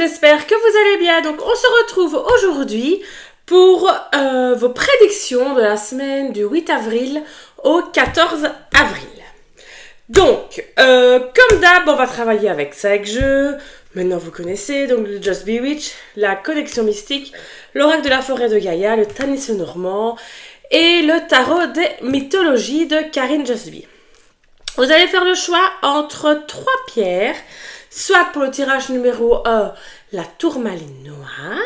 j'espère que vous allez bien. Donc on se retrouve aujourd'hui pour vos prédictions de la semaine du 8 avril au 14 avril. Donc, comme d'hab, on va travailler avec 5 jeux. Maintenant vous connaissez, donc le Just Be Witch, la connexion mystique, l'oracle de la forêt de Gaïa, le Tanis normand et le tarot des mythologies de Karine Just Be. Vous allez faire le choix entre 3 pierres, soit pour le tirage numéro 1, la tourmaline noire,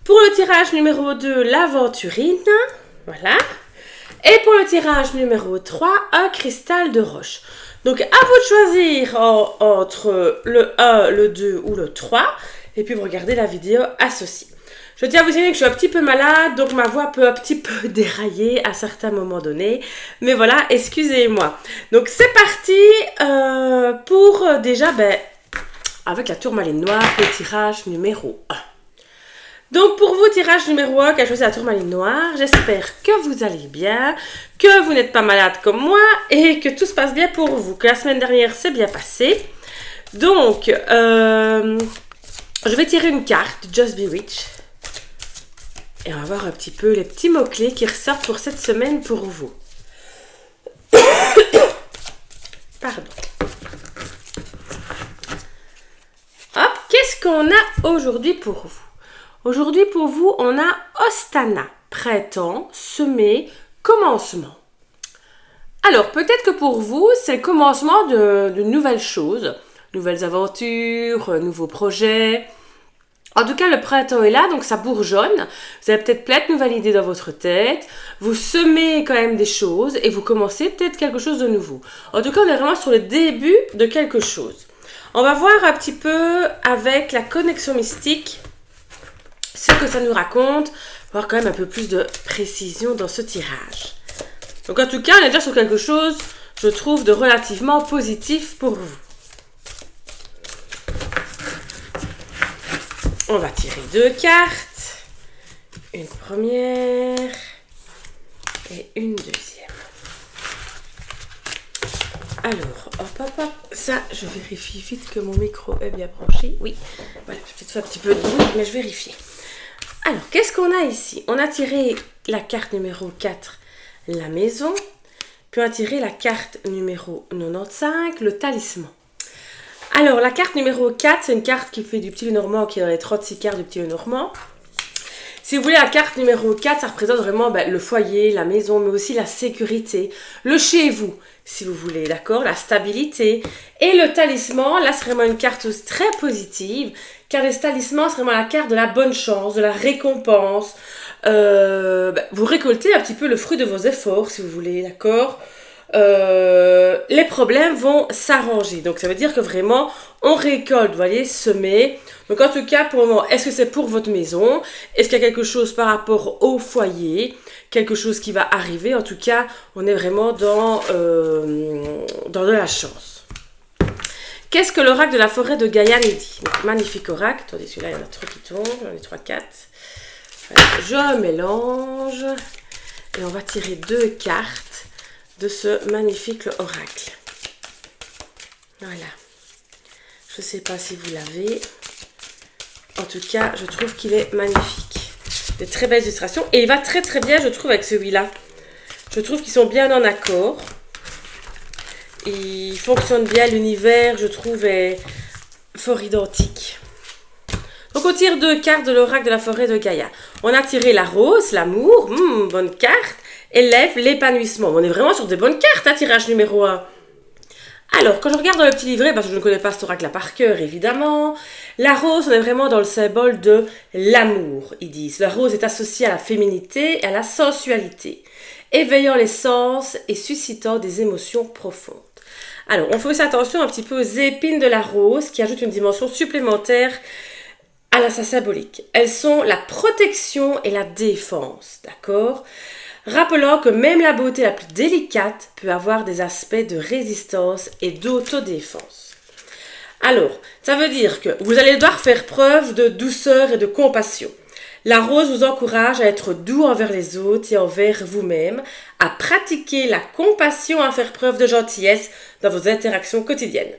pour le tirage numéro 2, l'aventurine, voilà, et pour le tirage numéro 3, un cristal de roche. Donc à vous de choisir entre le 1, le 2 ou le 3, et puis vous regardez la vidéo associée. Je tiens à vous dire que je suis un petit peu malade, donc ma voix peut un petit peu dérailler à certains moments donnés. Mais voilà, excusez-moi. Donc c'est parti pour déjà, avec la tourmaline noire, le tirage numéro 1. Donc pour vous, tirage numéro 1, qui a choisi la tourmaline noire, j'espère que vous allez bien, que vous n'êtes pas malade comme moi et que tout se passe bien pour vous, que la semaine dernière s'est bien passée. Donc, je vais tirer une carte, Just Be Witch. Et on va voir un petit peu les petits mots-clés qui ressortent pour cette semaine pour vous. Pardon. Hop, qu'est-ce qu'on a aujourd'hui pour vous? Aujourd'hui pour vous, on a Ostana, printemps, semer, commencement. Alors, peut-être que pour vous, c'est le commencement de nouvelles choses, nouvelles aventures, nouveaux projets. En tout cas, le printemps est là, donc ça bourgeonne. Vous avez peut-être plein de nouvelles idées dans votre tête. Vous semez quand même des choses et vous commencez peut-être quelque chose de nouveau. En tout cas, on est vraiment sur le début de quelque chose. On va voir un petit peu avec la connexion mystique ce que ça nous raconte. Voir quand même un peu plus de précision dans ce tirage. Donc en tout cas, on est déjà sur quelque chose, je trouve, de relativement positif pour vous. On va tirer 2 cartes. Une première et une deuxième. Alors, hop. Ça, je vérifie vite que mon micro est bien branché. Oui, voilà, je vais peut-être faire un petit peu de bruit, mais je vérifie. Alors, qu'est-ce qu'on a ici? On a tiré la carte numéro 4, la maison. Puis on a tiré la carte numéro 95, le talisman. Alors, la carte numéro 4, c'est une carte qui fait du petit Lenormand, qui est dans les 36 cartes du petit Lenormand. Si vous voulez, la carte numéro 4, ça représente vraiment le foyer, la maison, mais aussi la sécurité, le chez vous, si vous voulez, d'accord, la stabilité. Et le talisman, là, c'est vraiment une carte très positive, car le talisman, c'est vraiment la carte de la bonne chance, de la récompense. Vous récoltez un petit peu le fruit de vos efforts, si vous voulez, d'accord. Les problèmes vont s'arranger. Donc ça veut dire que vraiment on récolte, vous voyez, semer. Donc en tout cas pour le moment, est-ce que c'est pour votre maison? Est-ce qu'il y a quelque chose par rapport au foyer? Quelque chose qui va arriver? En tout cas, on est vraiment dans de la chance. Qu'est-ce que l'oracle de la forêt de Gaïa nous dit? Donc, magnifique oracle. Attendez, celui-là, il y en a trop qui tombent. J'en ai 3, 4. Voilà, je mélange. Et on va tirer 2 cartes de ce magnifique oracle. Voilà. Je ne sais pas si vous l'avez. En tout cas, je trouve qu'il est magnifique. De très belles illustrations. Et il va très très bien, je trouve, avec celui-là. Je trouve qu'ils sont bien en accord. Il fonctionne bien, l'univers, je trouve, est fort identique. Donc on tire 2 cartes de l'oracle de la forêt de Gaïa. On a tiré la rose, l'amour, bonne carte. Élève l'épanouissement. On est vraiment sur des bonnes cartes, tirage numéro 1. Alors, quand je regarde dans le petit livret, parce que je ne connais pas cet oracle-là par cœur, évidemment, la rose, on est vraiment dans le symbole de l'amour, ils disent. La rose est associée à la féminité et à la sensualité, éveillant les sens et suscitant des émotions profondes. Alors, on fait aussi attention un petit peu aux épines de la rose, qui ajoutent une dimension supplémentaire à sa symbolique. Elles sont la protection et la défense, d'accord ? Rappelant que même la beauté la plus délicate peut avoir des aspects de résistance et d'autodéfense. Alors, ça veut dire que vous allez devoir faire preuve de douceur et de compassion. La rose vous encourage à être doux envers les autres et envers vous-même, à pratiquer la compassion, à faire preuve de gentillesse dans vos interactions quotidiennes.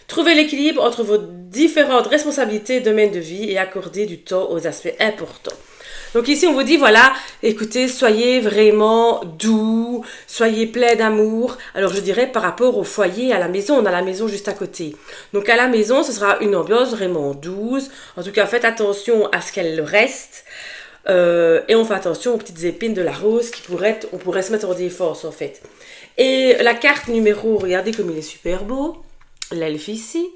Trouvez l'équilibre entre vos différentes responsabilités et domaines de vie et accordez du temps aux aspects importants. Donc ici, on vous dit, voilà, écoutez, soyez vraiment doux, soyez plein d'amour. Alors, je dirais par rapport au foyer, à la maison, on a la maison juste à côté. Donc, à la maison, ce sera une ambiance vraiment douce. En tout cas, faites attention à ce qu'elle reste. Et on fait attention aux petites épines de la rose on pourrait se mettre en défense, en fait. Et la carte numéro, regardez comme il est super beau. L'elfe ici.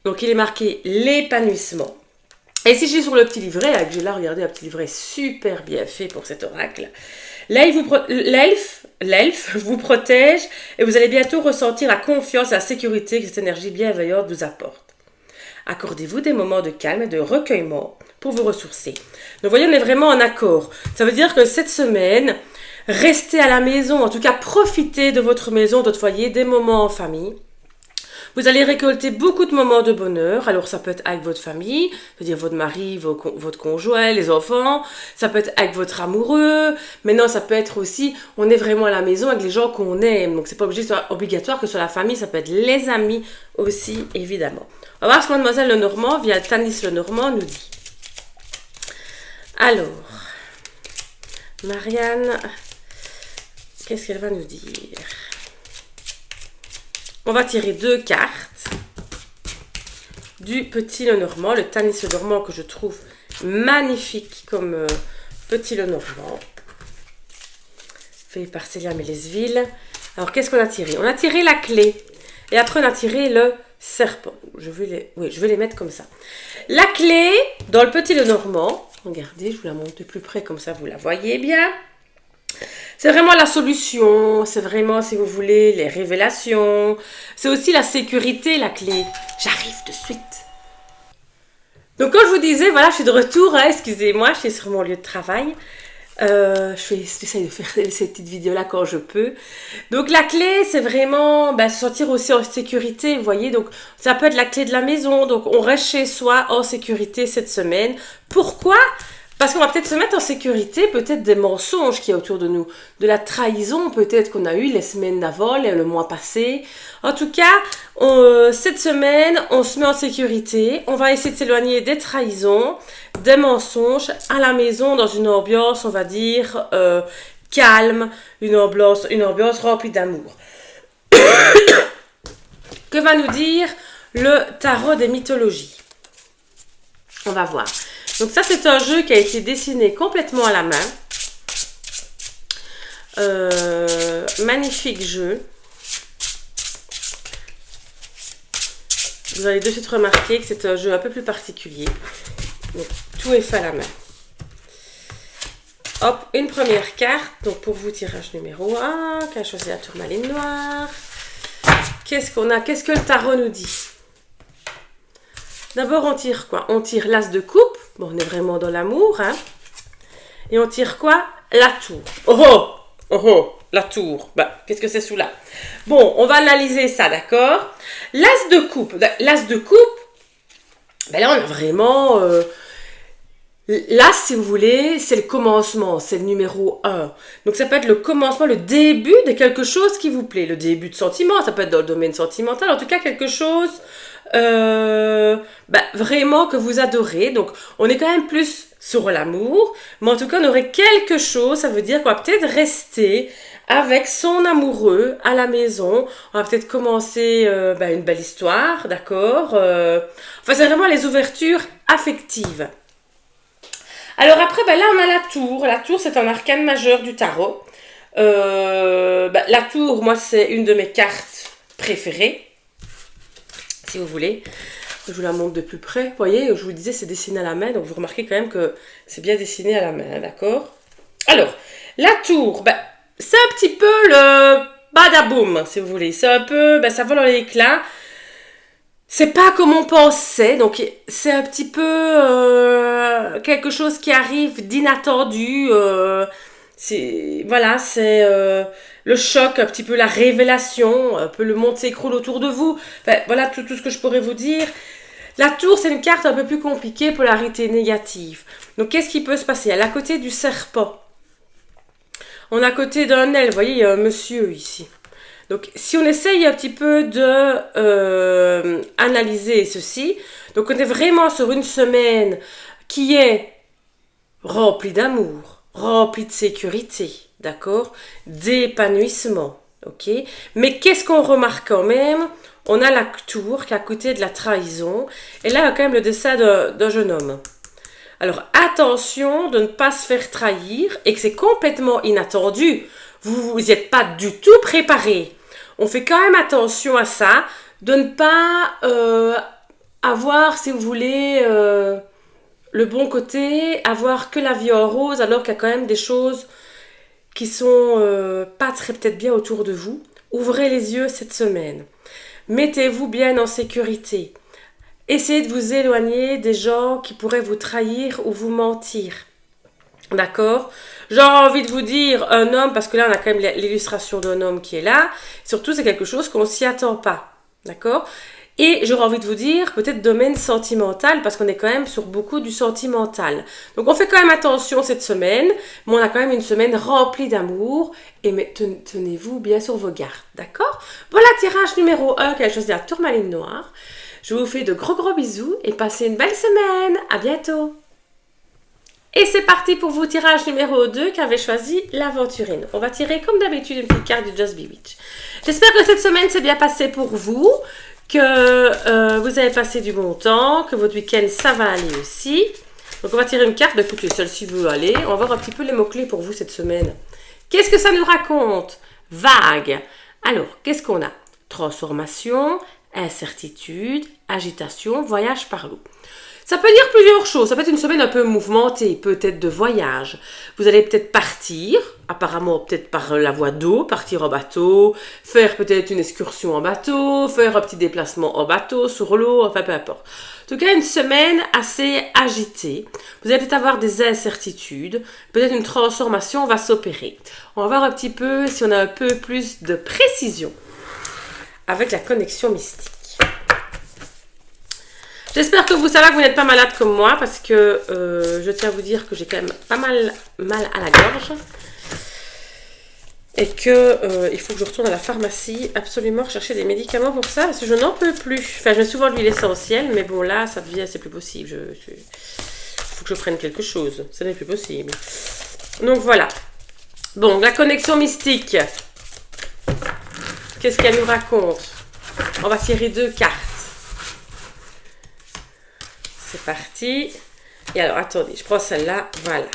Donc, il est marqué l'épanouissement. Et si je suis sur le petit livret, que j'ai là, regardez, un petit livret super bien fait pour cet oracle. L'elfe vous protège et vous allez bientôt ressentir la confiance et la sécurité que cette énergie bienveillante vous apporte. Accordez-vous des moments de calme et de recueillement pour vous ressourcer. Donc, voyez, on est vraiment en accord. Ça veut dire que cette semaine, restez à la maison, en tout cas, profitez de votre maison, de votre foyer, des moments en famille. Vous allez récolter beaucoup de moments de bonheur. Alors, ça peut être avec votre famille, c'est-à-dire votre mari, votre conjoint, les enfants. Ça peut être avec votre amoureux. Maintenant, ça peut être aussi, on est vraiment à la maison avec les gens qu'on aime. Donc, c'est pas obligatoire que ce soit la famille. Ça peut être les amis aussi, évidemment. On va voir ce que Mademoiselle Lenormand, via Tanis Lenormand, nous dit. Alors, Marianne, qu'est-ce qu'elle va nous dire ? On va tirer 2 cartes du petit Lenormand, le Tanis Lenormand que je trouve magnifique comme petit Lenormand, fait par Célia Mélesville. Alors, qu'est-ce qu'on a tiré? On a tiré la clé et après on a tiré le serpent. Je vais les mettre comme ça. La clé, dans le petit Lenormand, regardez, je vous la montre de plus près comme ça vous la voyez bien. C'est vraiment la solution, c'est vraiment, si vous voulez, les révélations. C'est aussi la sécurité, la clé. J'arrive de suite. Donc, comme je vous disais, voilà, je suis de retour, hein, excusez-moi, je suis sur mon lieu de travail. J'essaie de faire ces petites vidéos-là quand je peux. Donc, la clé, c'est vraiment se sentir aussi en sécurité, vous voyez. Donc, ça peut être la clé de la maison. Donc, on reste chez soi en sécurité cette semaine. Pourquoi ? Parce qu'on va peut-être se mettre en sécurité, peut-être des mensonges qu'il y a autour de nous, de la trahison peut-être qu'on a eu les semaines d'avant, le mois passé. En tout cas, cette semaine, on se met en sécurité, on va essayer de s'éloigner des trahisons, des mensonges, à la maison, dans une ambiance, on va dire, calme, une ambiance remplie d'amour. Que va nous dire le tarot des mythologies? On va voir. Donc ça, c'est un jeu qui a été dessiné complètement à la main. Magnifique jeu. Vous allez de suite remarquer que c'est un jeu un peu plus particulier. Donc, tout est fait à la main. Hop, une première carte. Donc pour vous, tirage numéro 1. Qui a choisi la tourmaline noire. Qu'est-ce qu'on a? Qu'est-ce que le tarot nous dit? D'abord, on tire quoi? On tire l'as de coupe. Bon, on est vraiment dans l'amour, hein. Et on tire quoi? La tour. Oh oh! Oh oh! La tour. Qu'est-ce que c'est sous là? Bon, on va analyser ça, d'accord? L'as de coupe. L'as de coupe, là, on a vraiment... l'as, si vous voulez, c'est le commencement. C'est le numéro 1. Donc, ça peut être le commencement, le début de quelque chose qui vous plaît. Le début de sentiment, ça peut être dans le domaine sentimental. En tout cas, quelque chose... vraiment que vous adorez. Donc on est quand même plus sur l'amour, mais en tout cas on aurait quelque chose, ça veut dire qu'on va peut-être rester avec son amoureux à la maison. On va peut-être commencer une belle histoire, d'accord. Enfin, c'est vraiment les ouvertures affectives. Alors après, là on a la tour. La tour, c'est un arcane majeur du tarot. La tour, moi c'est une de mes cartes préférées, si vous voulez. Je vous la montre de plus près. Vous voyez, je vous disais, c'est dessiné à la main. Donc, vous remarquez quand même que c'est bien dessiné à la main. D'accord? Alors, la tour, c'est un petit peu le badaboum, si vous voulez. C'est un peu, ça vole en l'éclat. C'est pas comme on pensait. Donc, c'est un petit peu quelque chose qui arrive d'inattendu. C'est le choc, un petit peu la révélation, un peu le monde s'écroule autour de vous. Enfin, voilà tout ce que je pourrais vous dire. La tour, c'est une carte un peu plus compliquée, polarité négative. Donc, qu'est-ce qui peut se passer? Elle est à côté du serpent. On est à côté d'un elfe. Vous voyez, il y a un monsieur ici. Donc, si on essaye un petit peu de analyser ceci, donc on est vraiment sur une semaine qui est remplie d'amour, remplie de sécurité, d'accord, d'épanouissement, ok. Mais qu'est-ce qu'on remarque quand même? On a la tour qui est à côté de la trahison, et là, il y a quand même le décès d'un jeune homme. Alors, attention de ne pas se faire trahir, et que c'est complètement inattendu. Vous n'y êtes pas du tout préparé. On fait quand même attention à ça, de ne pas avoir, si vous voulez, le bon côté, avoir que la vie en rose, alors qu'il y a quand même des choses qui sont pas très peut-être bien autour de vous. Ouvrez les yeux cette semaine. Mettez-vous bien en sécurité. Essayez de vous éloigner des gens qui pourraient vous trahir ou vous mentir. D'accord? J'aurais envie de vous dire un homme, parce que là on a quand même l'illustration d'un homme qui est là. Surtout c'est quelque chose qu'on s'y attend pas. D'accord? Et j'aurais envie de vous dire peut-être domaine sentimental, parce qu'on est quand même sur beaucoup du sentimental. Donc on fait quand même attention cette semaine, mais on a quand même une semaine remplie d'amour. Et mais tenez-vous bien sur vos gardes. D'accord? Voilà, tirage numéro 1 qui a choisi la tourmaline noire. Je vous fais de gros bisous et passez une belle semaine. À bientôt. Et c'est parti pour vous, tirage numéro 2 qui avait choisi l'aventurine. On va tirer comme d'habitude une petite carte du Just Bewitch. J'espère que cette semaine s'est bien passée pour vous, que vous avez passé du bon temps, que votre week-end ça va aller aussi. Donc on va tirer une carte, écoutez, celle-ci veut aller. On va voir un petit peu les mots-clés pour vous cette semaine. Qu'est-ce que ça nous raconte? Vague. Alors, qu'est-ce qu'on a? Transformation, incertitude, agitation, voyage par l'eau. Ça peut dire plusieurs choses. Ça peut être une semaine un peu mouvementée, peut-être de voyage. Vous allez peut-être partir, apparemment peut-être par la voie d'eau, partir en bateau, faire peut-être une excursion en bateau, faire un petit déplacement en bateau, sur l'eau, enfin peu importe. En tout cas, une semaine assez agitée. Vous allez peut-être avoir des incertitudes, peut-être une transformation va s'opérer. On va voir un petit peu si on a un peu plus de précision avec la connexion mystique. J'espère que ça va, que vous n'êtes pas malade comme moi, parce que je tiens à vous dire que j'ai quand même pas mal à la gorge. Et que il faut que je retourne à la pharmacie absolument rechercher des médicaments pour ça, parce que je n'en peux plus. Enfin, je mets souvent de l'huile essentielle, mais bon là, ça devient, c'est plus possible. Il faut que je prenne quelque chose, ça n'est plus possible. Donc voilà. Bon, la connexion mystique. Qu'est-ce qu'elle nous raconte? On va tirer 2 cartes. C'est parti. Et alors, attendez, je prends celle-là. Voilà.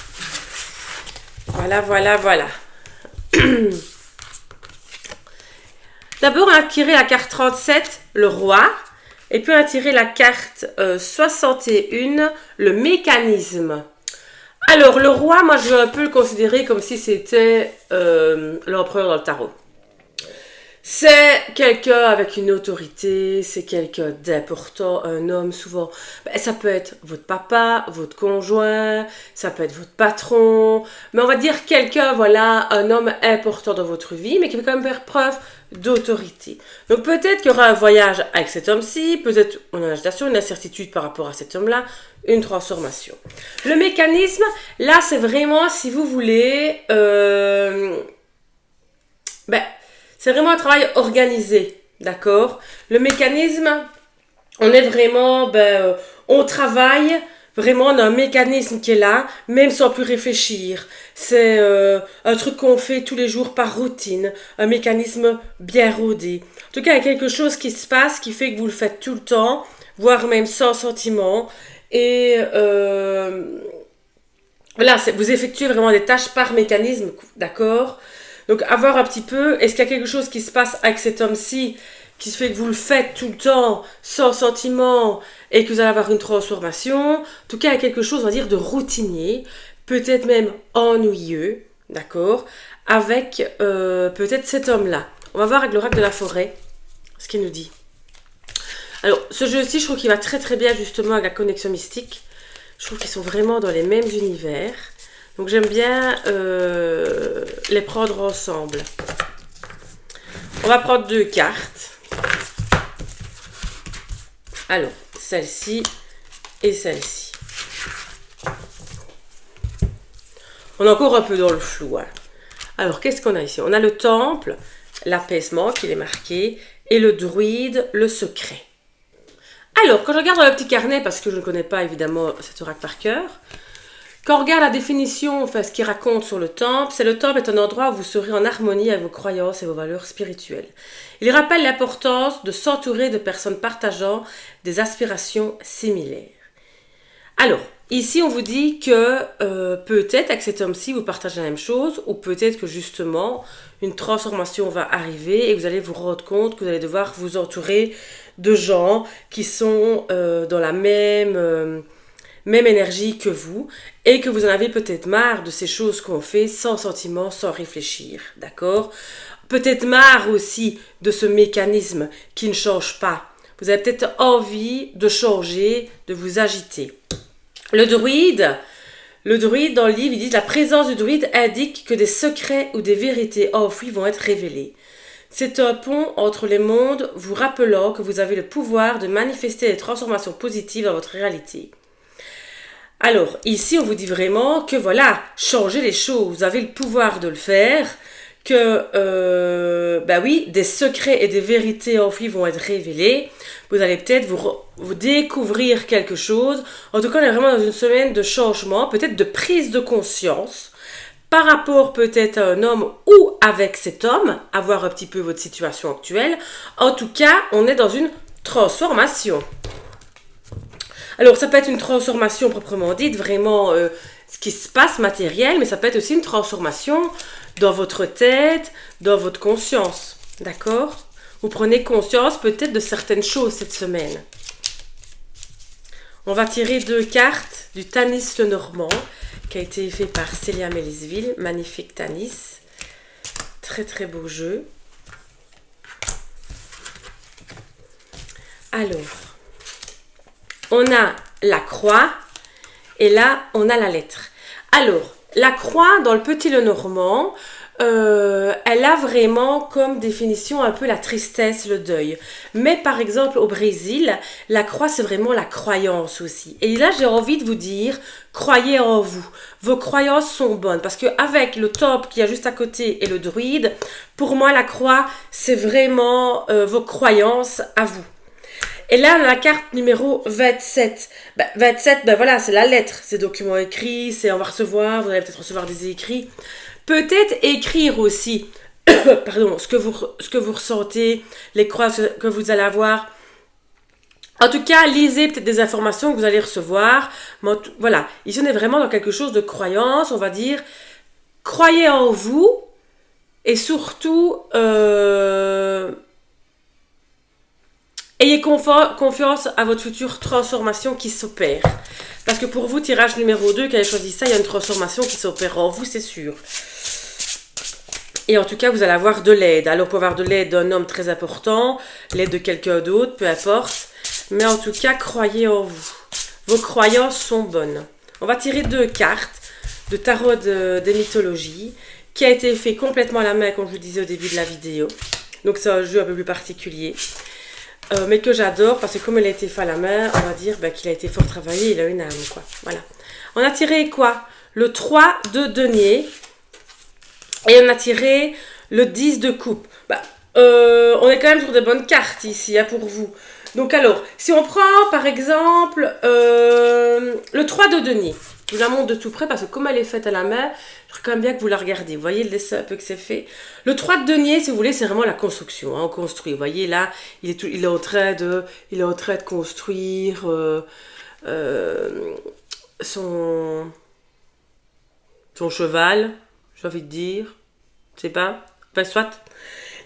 D'abord, on a tiré la carte 37, le roi. Et puis, on a tiré la carte 61, le mécanisme. Alors, le roi, moi, je vais un peu le considérer comme si c'était l'empereur dans le tarot. C'est quelqu'un avec une autorité, c'est quelqu'un d'important, un homme souvent. Ça peut être votre papa, votre conjoint, ça peut être votre patron, mais on va dire quelqu'un, voilà, un homme important dans votre vie, mais qui va quand même faire preuve d'autorité. Donc peut-être qu'il y aura un voyage avec cet homme-ci, peut-être une agitation, une incertitude par rapport à cet homme-là, une transformation. Le mécanisme, là c'est vraiment, si vous voulez, c'est vraiment un travail organisé, d'accord? Le mécanisme, on est vraiment, on travaille, vraiment on a un mécanisme qui est là, même sans plus réfléchir. C'est un truc qu'on fait tous les jours par routine, un mécanisme bien rodé. En tout cas, il y a quelque chose qui se passe qui fait que vous le faites tout le temps, voire même sans sentiment. Et voilà, vous effectuez vraiment des tâches par mécanisme, d'accord? Donc, à voir un petit peu, est-ce qu'il y a quelque chose qui se passe avec cet homme-ci qui se fait que vous le faites tout le temps, sans sentiment, et que vous allez avoir une transformation? En tout cas, il y a quelque chose, on va dire, de routinier, peut-être même ennuyeux, d'accord, avec peut-être cet homme-là. On va voir avec l'oracle de la forêt ce qu'il nous dit. Alors, ce jeu-ci, je trouve qu'il va très très bien justement avec la connexion mystique. Je trouve qu'ils sont vraiment dans les mêmes univers. Donc j'aime bien les prendre ensemble. On va prendre 2 cartes. Alors, celle-ci et celle-ci. On est encore un peu dans le flou. Hein. Alors, qu'est-ce qu'on a ici? On a le temple, l'apaisement qu'il est marqué, et le druide, le secret. Alors, quand je regarde dans le petit carnet, parce que je ne connais pas évidemment cet oracle par cœur, quand on regarde la définition, enfin ce qu'il raconte sur le temple, c'est le temple est un endroit où vous serez en harmonie avec vos croyances et vos valeurs spirituelles. Il rappelle l'importance de s'entourer de personnes partageant des aspirations similaires. Alors, ici on vous dit que peut-être avec cet homme-ci vous partagez la même chose, ou peut-être que justement une transformation va arriver et vous allez vous rendre compte que vous allez devoir vous entourer de gens qui sont dans la même énergie que vous, et que vous en avez peut-être marre de ces choses qu'on fait sans sentiment, sans réfléchir, d'accord? Peut-être marre aussi de ce mécanisme qui ne change pas. Vous avez peut-être envie de changer, de vous agiter. Le druide dans le livre, il dit la présence du druide indique que des secrets ou des vérités enfouies vont être révélés. C'est un pont entre les mondes, vous rappelant que vous avez le pouvoir de manifester des transformations positives dans votre réalité. Alors, ici, on vous dit vraiment que voilà, changez les choses, vous avez le pouvoir de le faire, que, oui, des secrets et des vérités enfouies vont être révélés. Vous allez peut-être vous découvrir quelque chose. En tout cas, on est vraiment dans une semaine de changement, peut-être de prise de conscience, par rapport peut-être à un homme ou avec cet homme, à voir un petit peu votre situation actuelle. En tout cas, on est dans une transformation. Alors, ça peut être une transformation proprement dite, vraiment ce qui se passe matériel, mais ça peut être aussi une transformation dans votre tête, dans votre conscience. D'accord? Vous prenez conscience peut-être de certaines choses cette semaine. On va tirer 2 cartes du Tanis le Normand, qui a été fait par Célia Mélisville. Magnifique Tanis. Très très beau jeu. Alors, on a la croix et là, on a la lettre. Alors, la croix dans le Petit le Normand, elle a vraiment comme définition un peu la tristesse, le deuil. Mais par exemple, au Brésil, la croix, c'est vraiment la croyance aussi. Et là, j'ai envie de vous dire, croyez en vous. Vos croyances sont bonnes. Parce qu'avec le temple qui est juste à côté et le druide, pour moi, la croix, c'est vraiment vos croyances à vous. Et là, on a la carte numéro 27. 27, voilà, c'est la lettre. C'est document écrit, c'est on va recevoir, vous allez peut-être recevoir des écrits. Peut-être écrire aussi, pardon, ce que vous ressentez, les croyances que vous allez avoir. En tout cas, lisez peut-être des informations que vous allez recevoir. Mais voilà, ici on est vraiment dans quelque chose de croyance, on va dire. Croyez en vous et surtout... ayez confiance à votre future transformation qui s'opère. Parce que pour vous, tirage numéro 2, qui avez choisi ça, il y a une transformation qui s'opère en vous, c'est sûr. Et en tout cas, vous allez avoir de l'aide. Alors, vous pouvez avoir de l'aide d'un homme très important, l'aide de quelqu'un d'autre, peu importe. Mais en tout cas, croyez en vous. Vos croyances sont bonnes. On va tirer 2 cartes de tarot des mythologies, qui a été fait complètement à la main, comme je vous disais au début de la vidéo. Donc, c'est un jeu un peu plus particulier. Mais que j'adore parce que comme il a été fait à la main, on va dire qu'il a été fort travaillé, il a une âme, quoi. Voilà. On a tiré quoi? Le 3 de denier et on a tiré le 10 de coupe. On est quand même sur des bonnes cartes ici, pour vous. Donc alors, si on prend par exemple le 3 de denier, je vous la montre de tout près parce que comme elle est faite à la main, je voudrais quand même bien que vous la regardiez. Vous voyez le dessin un peu que c'est fait. Le 3 de denier, si vous voulez, c'est vraiment la construction. On construit. Vous voyez là, il est en train de construire son cheval, j'ai envie de dire. Je sais pas. Enfin, soit.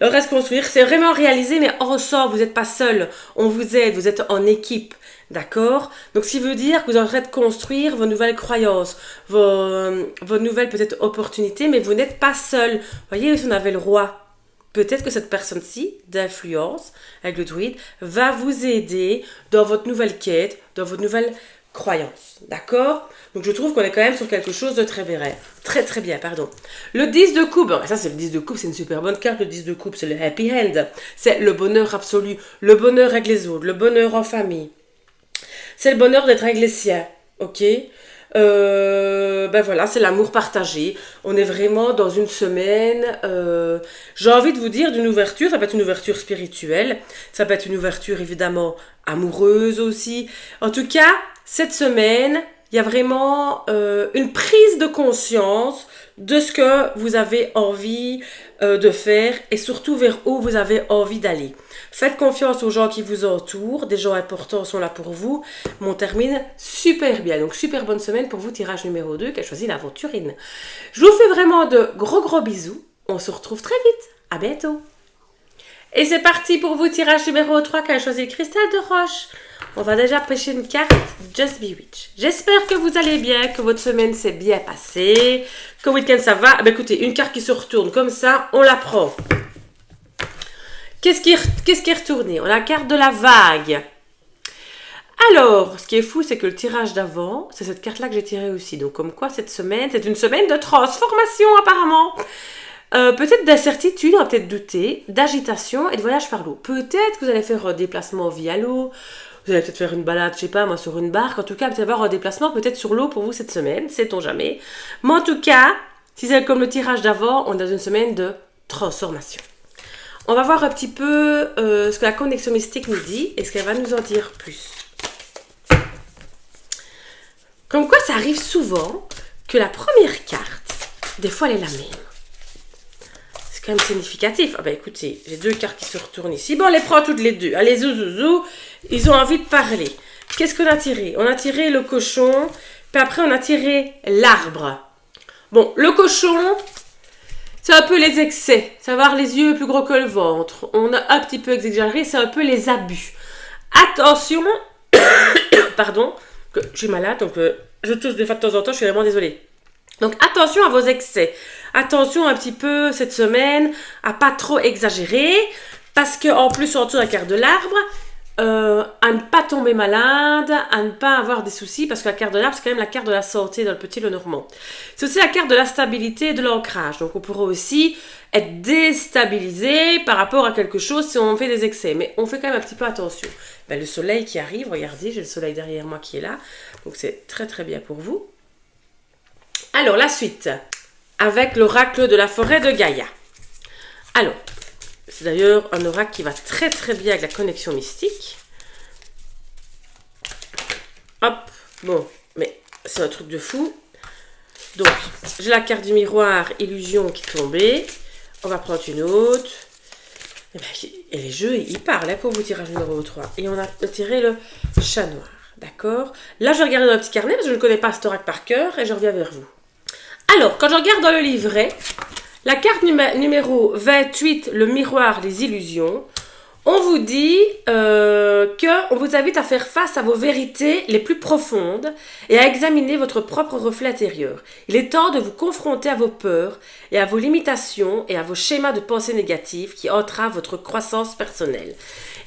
Le reste construire, c'est vraiment réalisé, mais ensemble, vous n'êtes pas seul. On vous aide, vous êtes en équipe. D'accord? Donc, ce qui veut dire que vous êtes en train de construire vos nouvelles croyances, vos nouvelles peut-être opportunités, mais vous n'êtes pas seul. Vous voyez, si on avait le roi, peut-être que cette personne-ci, d'influence, avec le druide, va vous aider dans votre nouvelle quête, dans votre nouvelle croyance. D'accord? Donc, je trouve qu'on est quand même sur quelque chose de très bien. Très, très bien, pardon. Le 10 de coupe. Ça, c'est le 10 de coupe, c'est une super bonne carte. Le 10 de coupe, c'est le happy end. C'est le bonheur absolu. Le bonheur avec les autres. Le bonheur en famille. C'est le bonheur d'être avec les siens. Ok? Ben voilà, c'est l'amour partagé. On est vraiment dans une semaine, j'ai envie de vous dire, d'une ouverture. Ça peut être une ouverture spirituelle, ça peut être une ouverture évidemment amoureuse aussi. En tout cas, cette semaine, il y a vraiment une prise de conscience de ce que vous avez envie de faire et surtout vers où vous avez envie d'aller. Faites confiance aux gens qui vous entourent, des gens importants sont là pour vous. Mais on termine super bien, donc super bonne semaine pour vous, tirage numéro 2 qui a choisi l'aventurine. Je vous fais vraiment de gros bisous, on se retrouve très vite, à bientôt. Et c'est parti pour vous, tirage numéro 3 qui a choisi le cristal de roche. On va déjà pêcher une carte Just Be Witch. J'espère que vous allez bien, que votre semaine s'est bien passée, que le week-end ça va. Ben écoutez, une carte qui se retourne comme ça, on la prend. Qu'est-ce qui est retourné? On a la carte de la vague. Alors, ce qui est fou, c'est que le tirage d'avant, c'est cette carte-là que j'ai tirée aussi. Donc comme quoi, cette semaine, c'est une semaine de transformation apparemment. Peut-être d'incertitude, on va peut-être douter, d'agitation et de voyage par l'eau. Peut-être que vous allez faire un déplacement via l'eau, vous allez peut-être faire une balade, je sais pas moi, sur une barque. En tout cas, vous allez avoir un déplacement peut-être sur l'eau pour vous cette semaine, sait-on jamais. Mais en tout cas, si c'est comme le tirage d'avant, on est dans une semaine de transformation. On va voir un petit peu ce que la connexion mystique nous dit et ce qu'elle va nous en dire plus. Comme quoi, ça arrive souvent que la première carte, des fois, elle est la même. C'est quand même significatif. Ah ben écoutez, j'ai deux cartes qui se retournent ici. Bon, on les prend toutes les deux. Allez, zouzou, ils ont envie de parler. Qu'est-ce qu'on a tiré? On a tiré le cochon, puis après on a tiré l'arbre. Bon, le cochon, c'est un peu les excès. C'est avoir les yeux plus gros que le ventre. On a un petit peu exagéré, c'est un peu les abus. Attention, pardon, que je suis malade, donc je tousse des fois de temps en temps, je suis vraiment désolée. Donc attention à vos excès. Attention un petit peu cette semaine à pas trop exagérer, parce qu'en plus, en dessous de la carte de l'arbre, à ne pas tomber malade, à ne pas avoir des soucis, parce que la carte de l'arbre, c'est quand même la carte de la santé dans le petit Lenormand. C'est aussi la carte de la stabilité et de l'ancrage. Donc on pourra aussi être déstabilisé par rapport à quelque chose si on fait des excès. Mais on fait quand même un petit peu attention. Ben, le soleil qui arrive, regardez, j'ai le soleil derrière moi qui est là. Donc c'est très très bien pour vous. Alors la suite, avec l'oracle de la forêt de Gaïa. Alors, c'est d'ailleurs un oracle qui va très très bien avec la connexion mystique. Hop, bon, mais c'est un truc de fou. Donc, j'ai la carte du miroir, illusion qui est tombée. On va prendre une autre. Et les jeux, ils parlent pour vous, tirage numéro 3. Et on a tiré le chat noir, d'accord? Là, je vais regarder dans le petit carnet parce que je ne connais pas cet oracle par cœur et je reviens vers vous. Alors, quand je regarde dans le livret, la carte numéro 28, le miroir des illusions, on vous dit qu'on vous invite à faire face à vos vérités les plus profondes et à examiner votre propre reflet intérieur. Il est temps de vous confronter à vos peurs et à vos limitations et à vos schémas de pensée négatives qui entravent votre croissance personnelle.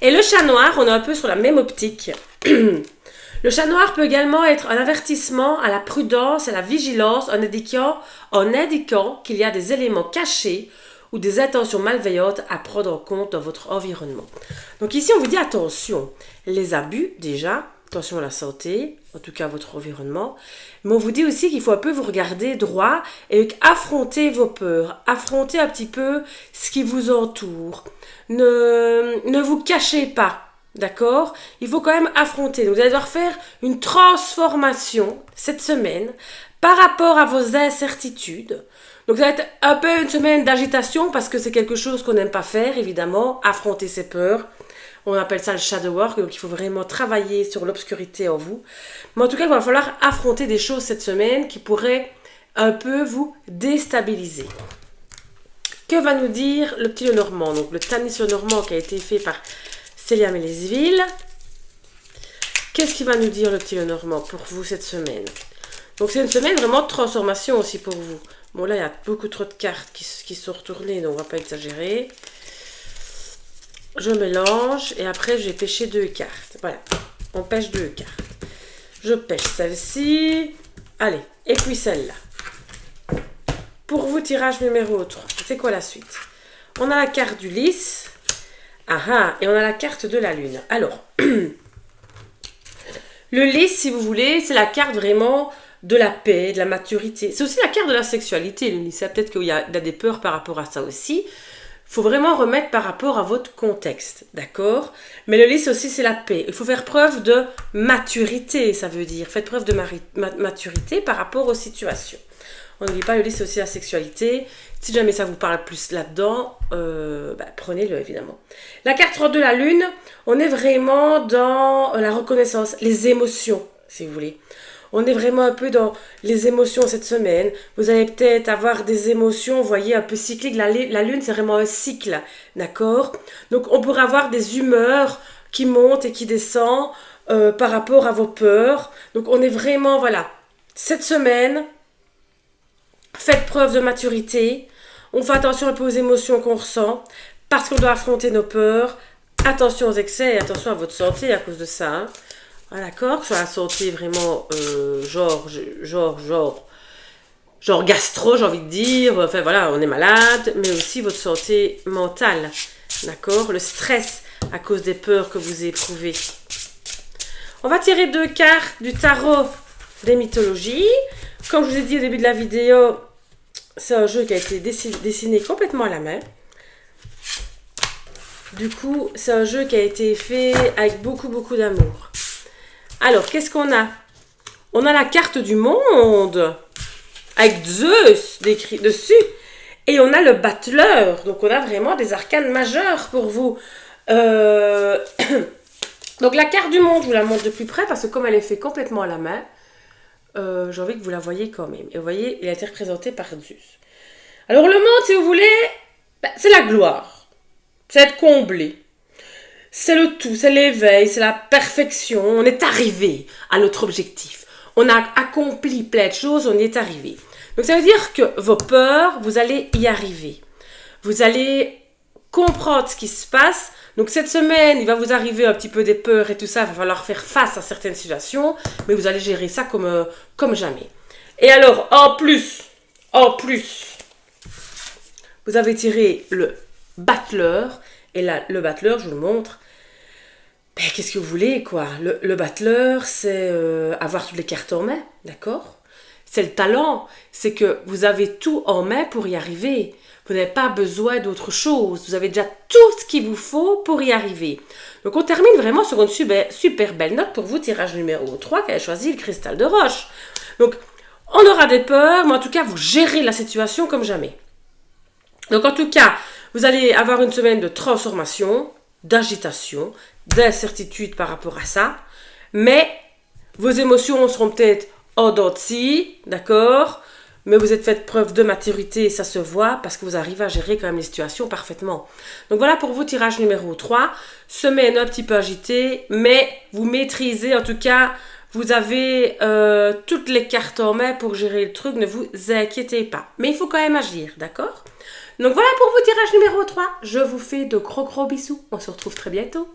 Et le chat noir, on est un peu sur la même optique. Le chat noir peut également être un avertissement à la prudence et à la vigilance en indiquant qu'il y a des éléments cachés ou des intentions malveillantes à prendre en compte dans votre environnement. Donc ici, on vous dit attention, les abus déjà, attention à la santé, en tout cas à votre environnement, mais on vous dit aussi qu'il faut un peu vous regarder droit et affronter vos peurs, affronter un petit peu ce qui vous entoure. Ne vous cachez pas. D'accord? Il faut quand même affronter. Donc, vous allez devoir faire une transformation cette semaine par rapport à vos incertitudes. Donc, ça va être un peu une semaine d'agitation parce que c'est quelque chose qu'on n'aime pas faire, évidemment. Affronter ses peurs. On appelle ça le shadow work. Donc, il faut vraiment travailler sur l'obscurité en vous. Mais en tout cas, il va falloir affronter des choses cette semaine qui pourraient un peu vous déstabiliser. Que va nous dire le petit Lenormand? Donc, le Tanis Lenormand qui a été fait par Célia Mélesville. Qu'est-ce qu'il va nous dire le petit Lenormand pour vous cette semaine? Donc c'est une semaine vraiment de transformation aussi pour vous. Bon là il y a beaucoup trop de cartes qui sont retournées, donc on va pas exagérer. Je mélange et après je vais pêcher deux cartes. Voilà, on pêche deux cartes. Je pêche celle-ci. Allez, et puis celle-là. Pour vous, tirage numéro 3. C'est quoi la suite? On a la carte du lys. Ah, et on a la carte de la lune. Alors, le lys, si vous voulez, c'est la carte vraiment de la paix, de la maturité. C'est aussi la carte de la sexualité, le lycée. Peut-être qu'il y a des peurs par rapport à ça aussi. Il faut vraiment remettre par rapport à votre contexte, d'accord? Mais le lys aussi, c'est la paix. Il faut faire preuve de maturité, ça veut dire. Faites preuve de maturité par rapport aux situations. On n'oublie pas, le lys, c'est aussi la sexualité. Si jamais ça vous parle plus là-dedans, prenez-le, évidemment. La carte 3 de la lune, on est vraiment dans la reconnaissance, les émotions, si vous voulez. On est vraiment un peu dans les émotions cette semaine. Vous allez peut-être avoir des émotions, vous voyez, un peu cycliques. La lune, c'est vraiment un cycle, d'accord? Donc, on pourrait avoir des humeurs qui montent et qui descendent par rapport à vos peurs. Donc, on est vraiment, voilà, cette semaine, faites preuve de maturité. On fait attention un peu aux émotions qu'on ressent parce qu'on doit affronter nos peurs. Attention aux excès et attention à votre santé à cause de ça, hein. Ah, d'accord, que ce soit la santé vraiment genre gastro, j'ai envie de dire. Enfin voilà, on est malade, mais aussi votre santé mentale, d'accord, le stress à cause des peurs que vous éprouvez. On va tirer 2 cartes du tarot des mythologies. Comme je vous ai dit au début de la vidéo, c'est un jeu qui a été dessiné complètement à la main. Du coup, c'est un jeu qui a été fait avec beaucoup d'amour. Alors, qu'est-ce qu'on a? On a la carte du monde, avec Zeus décrit dessus. Et on a le battleur. Donc, on a vraiment des arcanes majeures pour vous. Donc, la carte du monde, je vous la montre de plus près, parce que comme elle est faite complètement à la main, j'ai envie que vous la voyez quand même. Et vous voyez, il a été représenté par Zeus. Alors, le monde, si vous voulez, c'est la gloire. C'est être comblé. C'est le tout, c'est l'éveil, c'est la perfection. On est arrivé à notre objectif. On a accompli plein de choses, on y est arrivé. Donc ça veut dire que vos peurs, vous allez y arriver. Vous allez comprendre ce qui se passe. Donc cette semaine, il va vous arriver un petit peu des peurs et tout ça. Il va falloir faire face à certaines situations. Mais vous allez gérer ça comme jamais. Et alors, en plus, vous avez tiré le battleur. Et là, le battleur, je vous le montre. Ben, qu'est-ce que vous voulez, quoi? Le battleur, c'est avoir toutes les cartes en main, d'accord? C'est le talent. C'est que vous avez tout en main pour y arriver. Vous n'avez pas besoin d'autre chose. Vous avez déjà tout ce qu'il vous faut pour y arriver. Donc, on termine vraiment sur une super belle note pour vous, tirage numéro 3, qui a choisi le cristal de roche. Donc, on aura des peurs, mais en tout cas, vous gérez la situation comme jamais. Donc, en tout cas, vous allez avoir une semaine de transformation, d'agitation, d'incertitude par rapport à ça. Mais vos émotions seront peut-être en dents de scie, d'accord? Mais vous êtes fait preuve de maturité, ça se voit, parce que vous arrivez à gérer quand même les situations parfaitement. Donc voilà pour vous, tirage numéro 3. Semaine un petit peu agitée, mais vous maîtrisez, en tout cas, vous avez toutes les cartes en main pour gérer le truc, ne vous inquiétez pas. Mais il faut quand même agir, d'accord? Donc voilà pour vous, tirage numéro 3. Je vous fais de gros bisous. On se retrouve très bientôt.